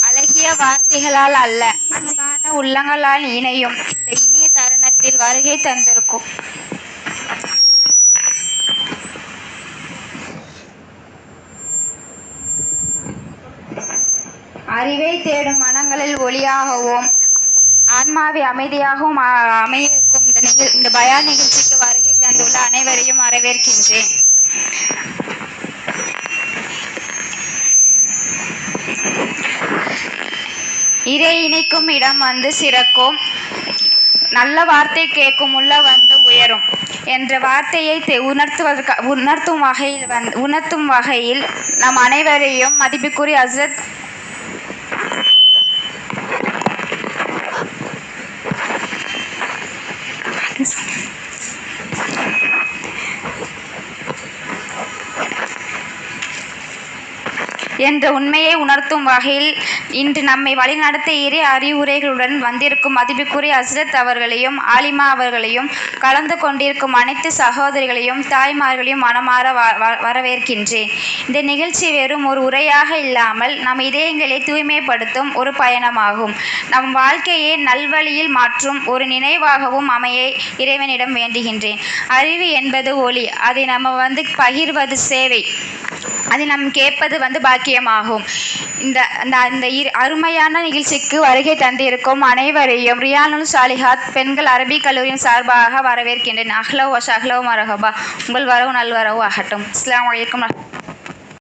அழகிய வார்த்தைகளால் அல்ல, அன்பான உள்ளங்களால் இணையும் இந்த இனிய தருணத்தில் வருகை தந்திருக்கும் அறிவை தேடும் மனங்களில் ஒளியாகவும் ஆன்மாவை அமைதியாகவும் அமையிருக்கும் இந்த பயான் நிகழ்ச்சிக்கு வருகை தந்துள்ள அனைவரையும் வரவேற்கின்றேன். இறை இணைக்கும் இடம் வந்து சிறக்கும், நல்ல வார்த்தை கேட்கும் உள்ள வந்து உயரும் என்ற வார்த்தையை உணர்த்தும் வகையில் நம் அனைவரையும் மதிப்புக்குரிய ஹஸ்ரத் என்ற உண்மையை உணர்த்தும் வகையில் இன்று நம்மை வழிநடத்த இறை அறிவுரைகளுடன் வந்திருக்கும் மதிப்புக்குரிய ஹஸ்ரத் அவர்களையும் ஆலிமா அவர்களையும் கலந்து கொண்டிருக்கும் அனைத்து சகோதரிகளையும் தாய்மார்களையும் மனமாற வரவேற்கின்றேன். இந்த நிகழ்ச்சி வெறும் ஒரு உரையாக இல்லாமல் நம் இதயங்களை தூய்மைப்படுத்தும் ஒரு பயணமாகும். நம் வாழ்க்கையை நல்வழியில் மாற்றும் ஒரு நினைவாகவும் அமைய இறைவனிடம் வேண்டுகின்றேன். அறிவு என்பது ஒளி, அதை நம்ம பகிர்வது சேவை, அதை நாம் கேட்பது பாக்கியமாகும். இந்த அருமையான நிகழ்ச்சிக்கு வருகை தந்திருக்கும் அனைவரையும் ரியானுல் சாலிஹாத் பெண்கள் அரபிக் கல்லூரியின் சார்பாக வரவேற்கின்றேன். அஹ்லோ வ ஷஹ்லோ மரஹபா. உங்கள் வரவு நல்வரவு ஆகட்டும். அஸ்ஸலாமு அலைக்கும்.